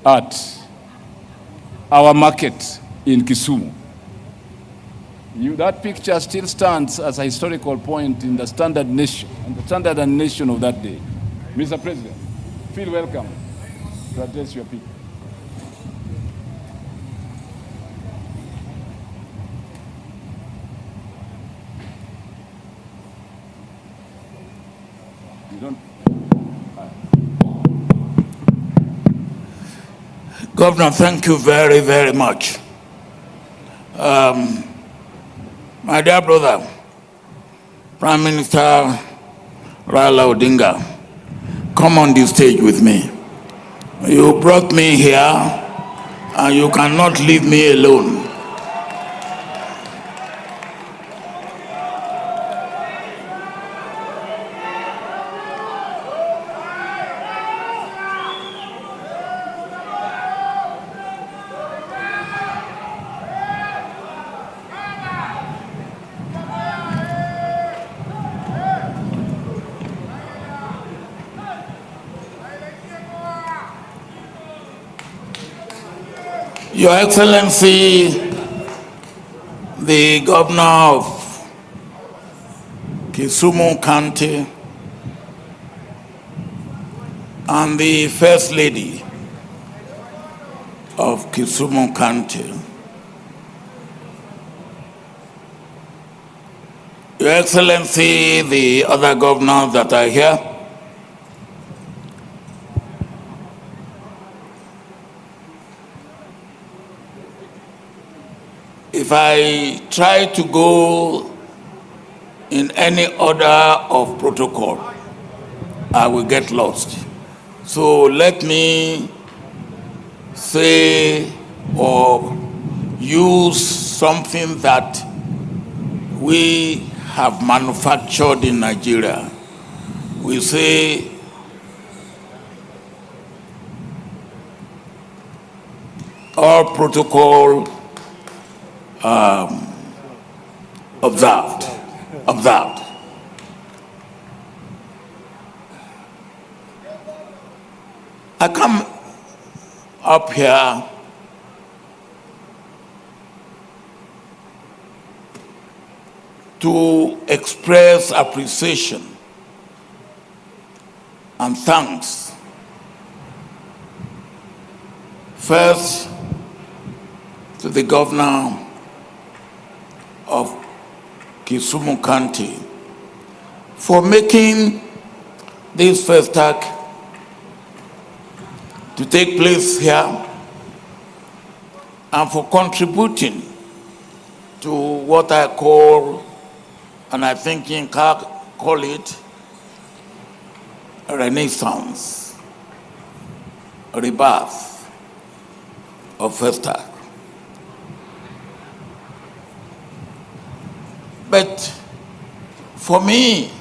at our market in Kisumu. That picture still stands as a historical point in the standard nation and the standard and nation of that day. Mr. President, feel welcome to address your people. You don't. Governor, thank you very, very much. My dear brother, Prime Minister RAILA Odinga, come on the stage with me. You brought me here, and you cannot leave me alone. Your Excellency, the Governor of Kisumu County and the First Lady of Kisumu County, Your Excellency, the other governors that are here, if I try to go in any order of protocol, I will get lost. So let me say or use something that we have manufactured in Nigeria. We say, all protocol observed. I come up here to express appreciation and thanks. First, to the governor of Kisumu County for making this first act to take place here and for contributing to what I call, and I think you can call it, a renaissance, a rebirth of first act. But for me,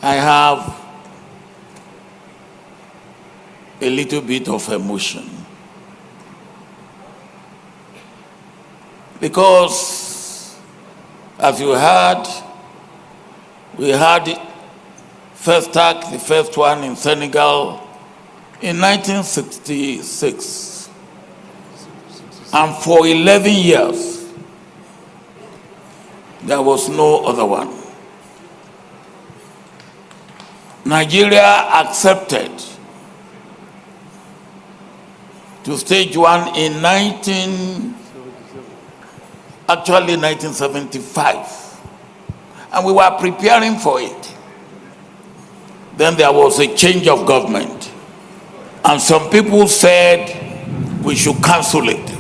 I have a little bit of emotion because, as you heard, we had first act, the first one in Senegal in 1966. And for 11 years, there was no other one. Nigeria accepted to stage one in 1975. And we were preparing for it. Then there was a change of government. And some people said we should cancel it.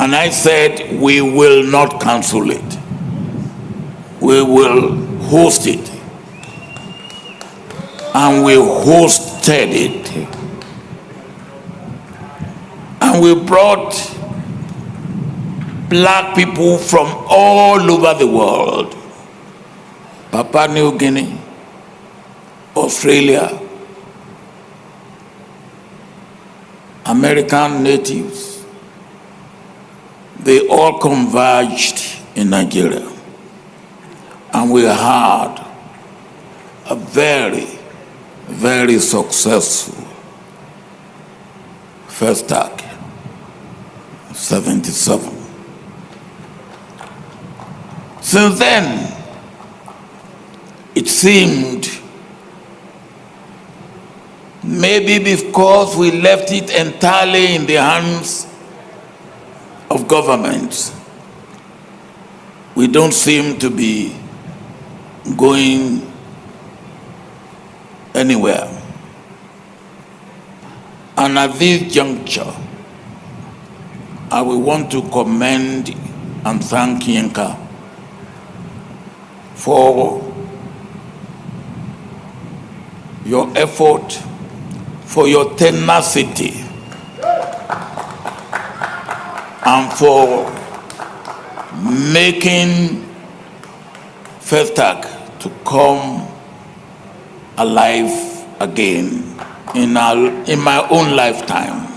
And I said, we will not cancel it. We will host it. And we hosted it. And we brought black people from all over the world. Papua New Guinea, Australia, American natives. They all converged in Nigeria. And we had a very, very successful first attack, 77. Since then, it seemed maybe because we left it entirely in the hands of governments, we don't seem to be going anywhere. And at this juncture, I will want to commend and thank Yinka for your effort, for your tenacity, and for making FESTAC to come alive again in my own lifetime.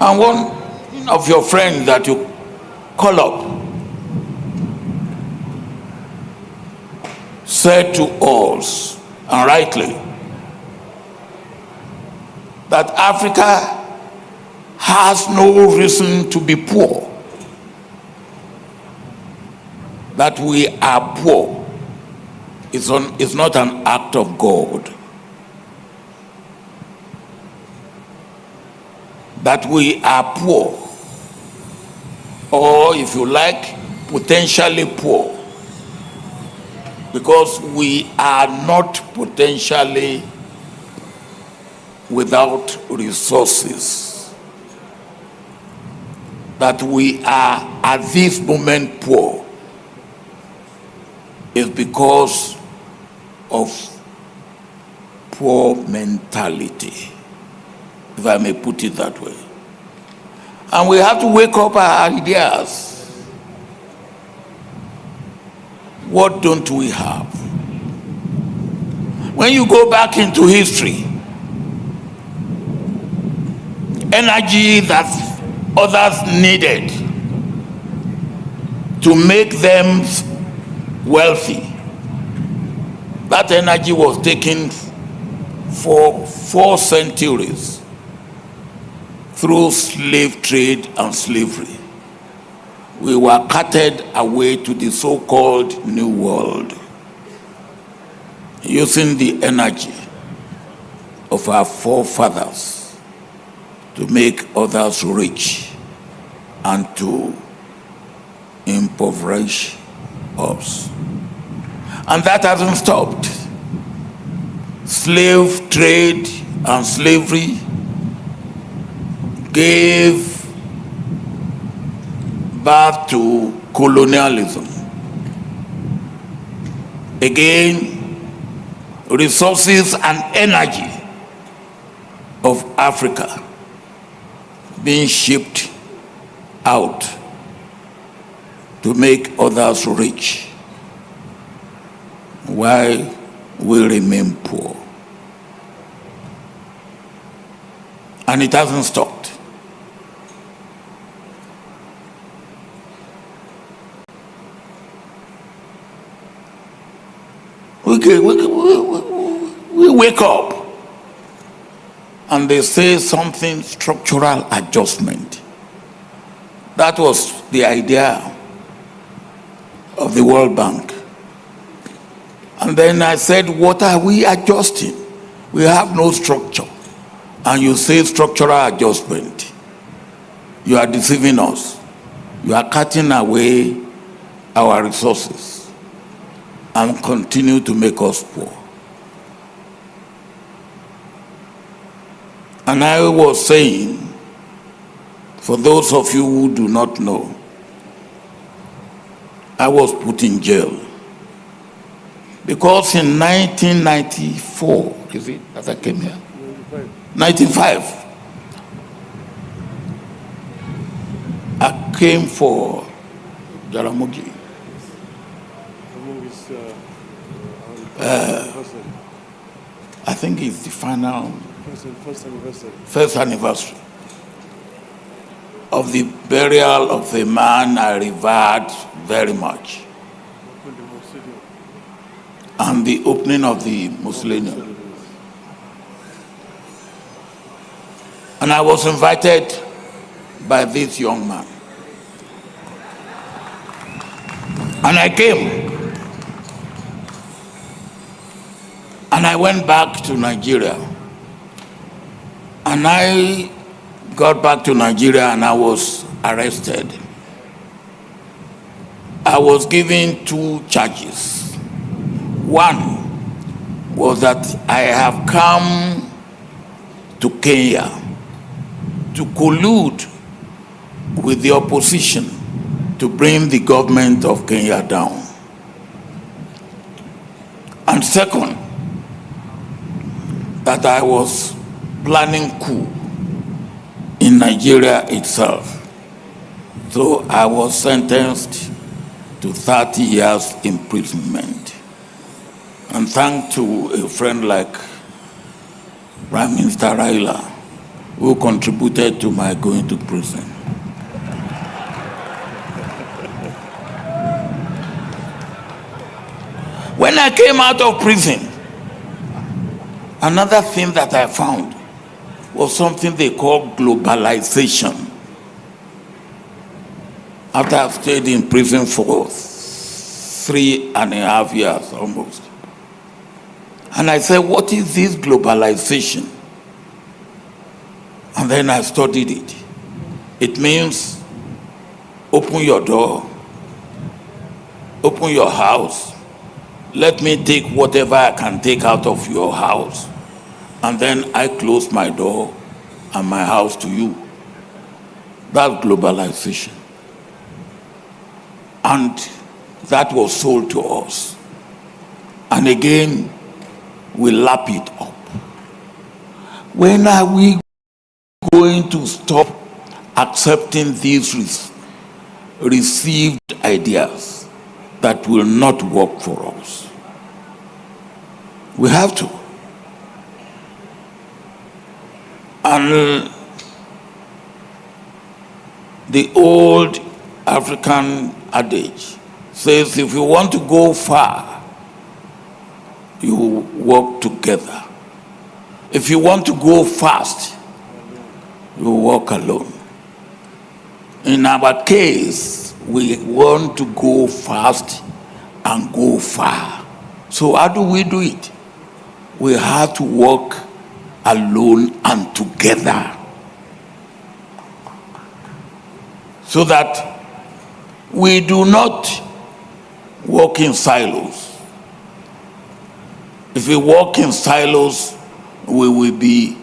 And one of your friends that you call up said to us, and rightly, that Africa has no reason to be poor. That we are poor is not an act of God. That we are poor, or if you like, potentially poor, because we are not potentially without resources. That we are at this moment poor is because of poor mentality, if I may put it that way. And we have to wake up our ideas. What don't we have? When you go back into history, energy that others needed to make them wealthy, that energy was taken for 4 centuries through slave trade and slavery. We were carted away to the so-called New World, using the energy of our forefathers to make others rich and to impoverish us. And that hasn't stopped. Slave trade and slavery gave birth to colonialism. Again, resources and energy of Africa being shipped out to make others rich while we remain poor. And it hasn't stopped. We wake up and they say something structural adjustment. That was the idea of the World Bank. And then I said, what are we adjusting? We have no structure. And you say structural adjustment. You are deceiving us. You are cutting away our resources and continue to make us poor. And I was saying, for those of you who do not know, I was put in jail because in 1994, is it, as I came here? 95. I came for Jaramogi. I think it's the final first anniversary. of the burial of a man I revered very much, and the opening of the Mausoleum. And I was invited by this young man. And I came. And I went back to Nigeria. And I got back to Nigeria and I was arrested. I was given 2 charges. One was that I have come to Kenya to collude with the opposition to bring the government of Kenya down. And second, that I was planning coup in Nigeria itself. So I was sentenced to 30 years imprisonment. And thanks to a friend like Prime Minister RAILA, who contributed to my going to prison. When I came out of prison, another thing that I found was something they call globalization. After I've stayed in prison for 3.5 years almost. And I said, what is this globalization? And then I studied it. It means open your door, open your house, let me take whatever I can take out of your house, and then I close my door and my house to you. That's globalization. And that was sold to us. And again, we lap it up. When are we going to stop accepting these received ideas that will not work for us? We have to. And the old African adage says, if you want to go far, you work together. If you want to go fast, you walk alone. In our case, we want to go fast and go far. So how do we do it? We have to walk alone and together, so that we do not walk in silos. If we walk in silos, we will be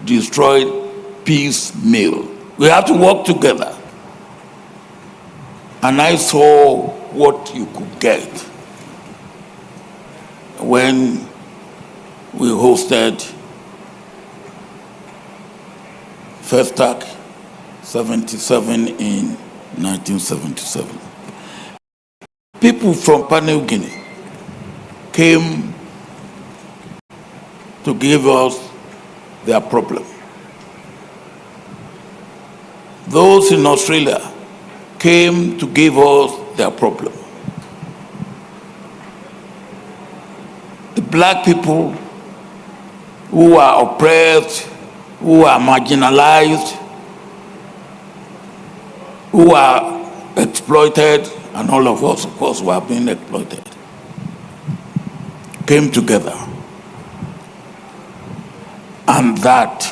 destroyed piecemeal. We have to work together. And I saw what you could get when we hosted FESTAC 77 in 1977. People from Papua New Guinea came to give us their problem. Those in Australia came to give us their problem. The black people who are oppressed, who are marginalized, who are exploited, and all of us, of course, who are being exploited, came together. And that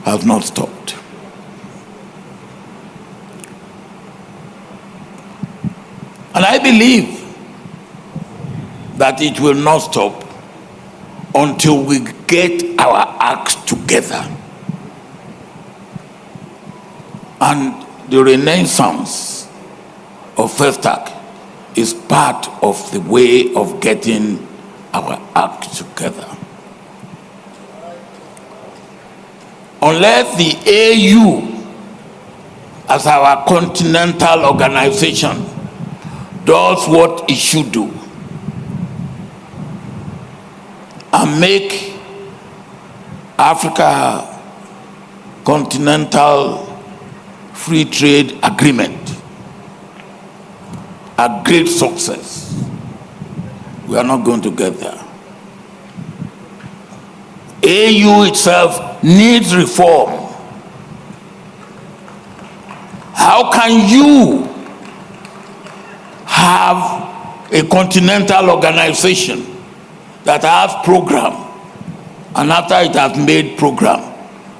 has not stopped. And I believe that it will not stop until we get our acts together. And the renaissance of FESTAC is part of the way of getting our act together. Unless the AU, as our continental organization, does what it should do and make Africa continental free trade agreement, a great success. We are not going to get there. AU itself needs reform. How can you have a continental organization that has program, and after it has made program,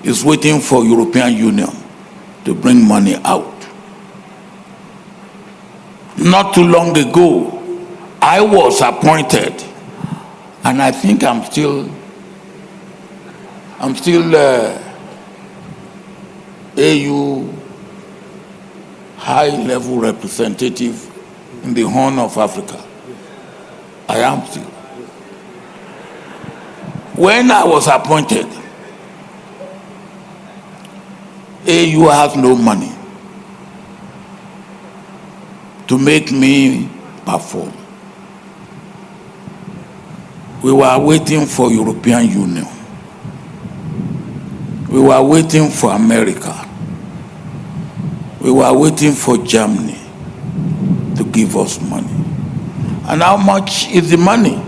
is waiting for European Union to bring money out? Not too long ago, I was appointed, and I think I'm still AU high-level representative in the Horn of Africa. I am still. When I was appointed, AU has no money to make me perform. We were waiting for European Union. We were waiting for America. We were waiting for Germany to give us money. And how much is the money?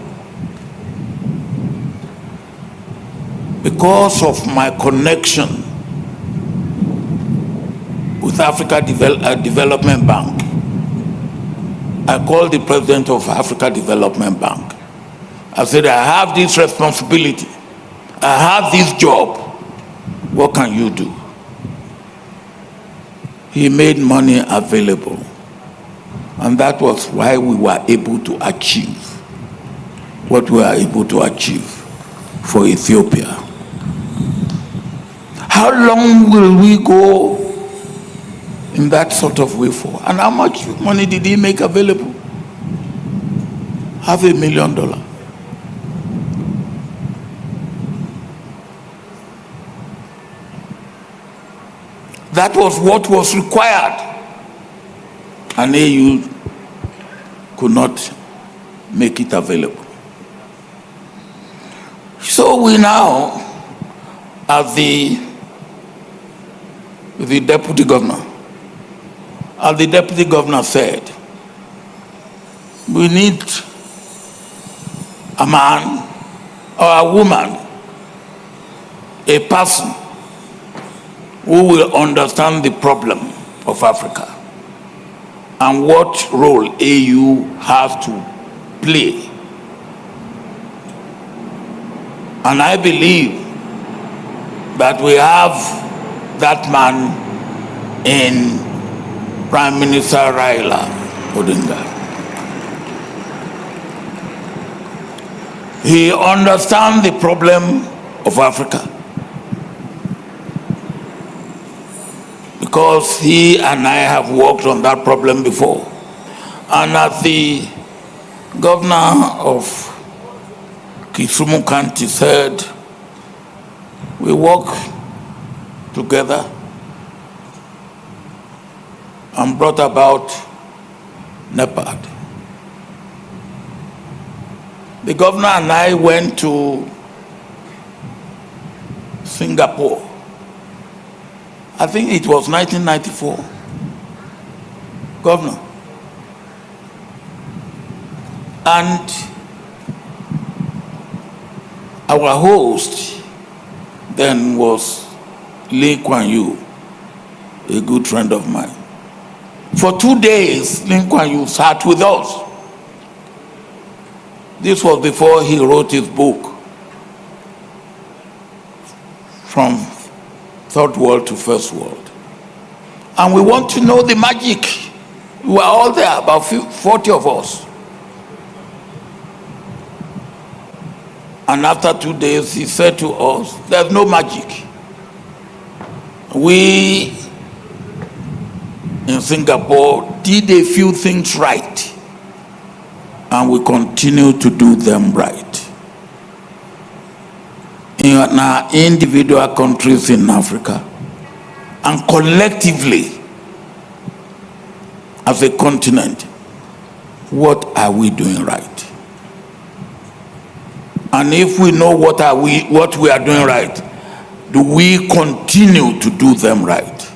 Because of my connection with Africa Development Bank, I called the president of Africa Development Bank. I said, I have this responsibility. I have this job. What can you do? He made money available. And that was why we were able to achieve what we were able to achieve for Ethiopia. How long will we go in that sort of way for? And how much money did he make available? $500,000. That was what was required. And AU could not make it available. So we now, as the deputy governor, said, we need a man or a woman, a person who will understand the problem of Africa and what role AU has to play. And I believe that we have that man in Prime Minister RAILA Odinga. He understands the problem of Africa because he and I have worked on that problem before. And as the governor of Kisumu County said, we work together and brought about NEPAD. The governor and I went to Singapore. I think it was 1994. Governor. And our host then was Lee Kuan Yew, a good friend of mine. For 2 days, Lee Kuan Yew sat with us. This was before he wrote his book, From Third World to First World. And we want to know the magic. We were all there, about 40 of us. And after 2 days, he said to us, there's no magic. We in Singapore did a few things right, and we continue to do them right. In our individual countries in Africa, and collectively, as a continent, what are we doing right? And if we know what we are doing right, do we continue to do them right?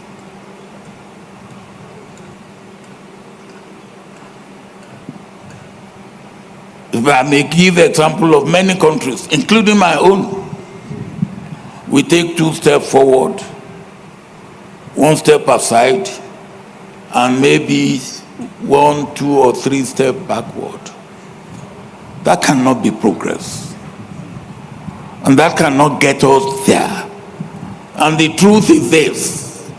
If I may give example of many countries, including my own, we take 2 steps forward, 1 step aside, and maybe 1, 2, or 3 steps backward. That cannot be progress. And that cannot get us there. And the truth is this: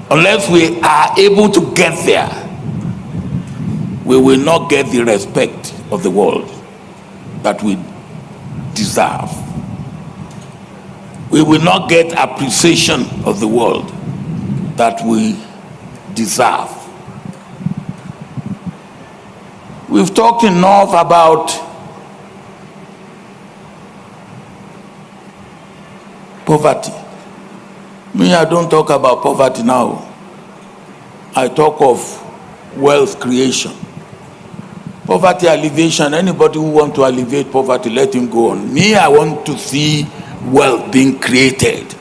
unless we are able to get there, we will not get the respect of the world that we deserve. We will not get appreciation of the world that we deserve. We've talked enough about poverty. Me, I don't talk about poverty now. I talk of wealth creation. Poverty alleviation, anybody who wants to alleviate poverty, let him go on. Me, I want to see wealth being created.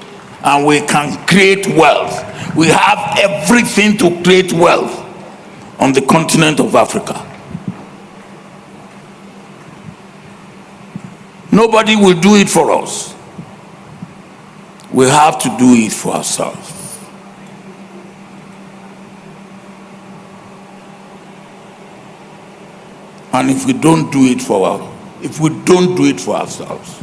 And we can create wealth. We have everything to create wealth on the continent of Africa. Nobody will do it for us. We have to do it for ourselves. And if we don't do it for ourselves,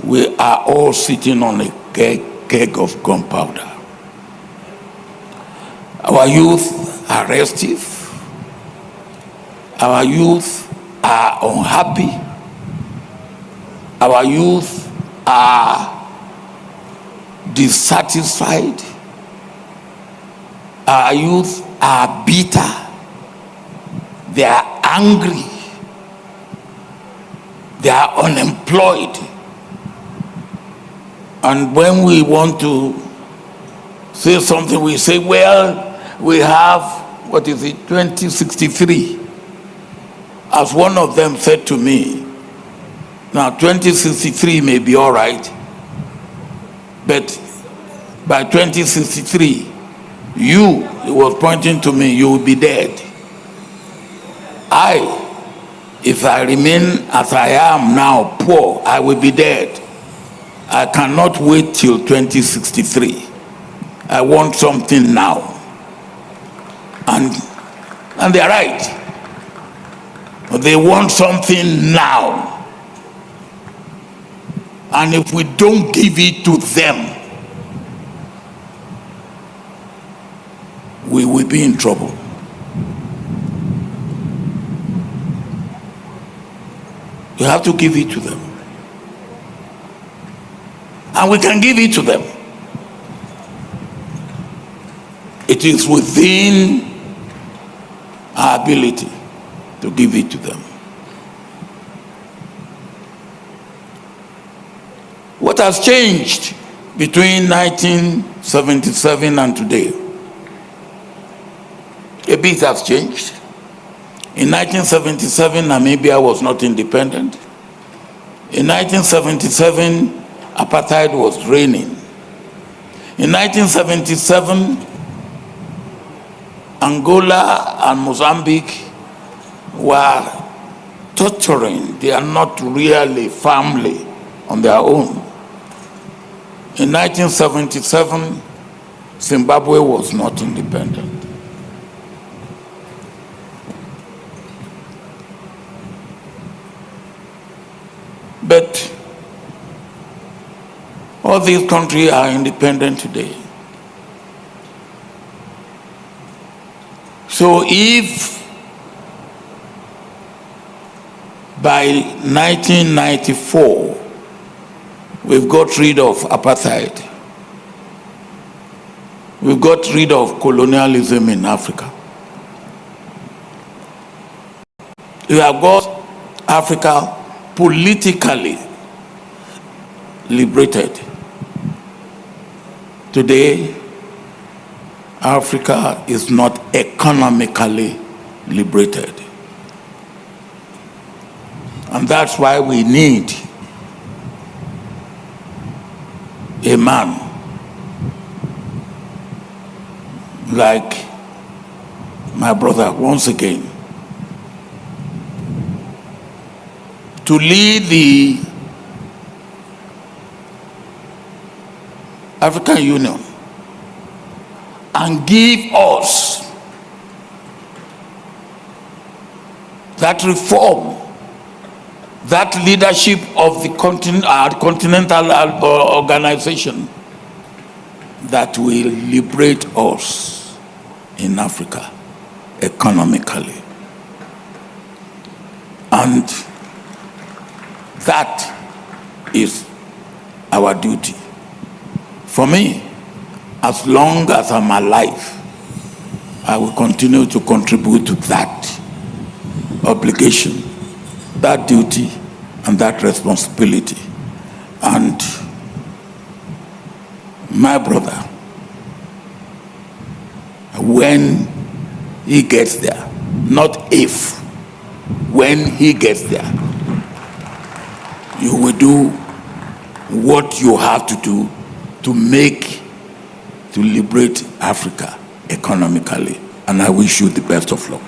we are all sitting on a keg of gunpowder. Our youth are restive. Our youth are unhappy. Our youth are dissatisfied. Our youth are bitter. They are angry. They are unemployed. And when we want to say something, we say, well, we have, 2063. As one of them said to me, now 2063 may be all right, but by 2063, he was pointing to me, you will be dead. If I remain as I am now, poor, I will be dead. I cannot wait till 2063. I want something now. And they're right. They want something now. And if we don't give it to them, we will be in trouble. You have to give it to them. And we can give it to them. It is within our ability to give it to them. What has changed between 1977 and today? A bit has changed. In 1977, Namibia was not independent. In 1977, apartheid was reigning. In 1977, Angola and Mozambique were torturing. They are not really family on their own. In 1977, Zimbabwe was not independent. But all these countries are independent today. So if by 1994 we've got rid of apartheid, we've got rid of colonialism in Africa, we have got Africa politically liberated. Today, Africa is not economically liberated. And that's why we need a man like my brother, once again, to lead the African Union and give us that reform, that leadership of the continental organization that will liberate us in Africa economically. And that is our duty. For me, as long as I'm alive, I will continue to contribute to that obligation, that duty, and that responsibility. And my brother, when he gets there, not if, when he gets there, you will do what you have to do to liberate Africa economically. And I wish you the best of luck.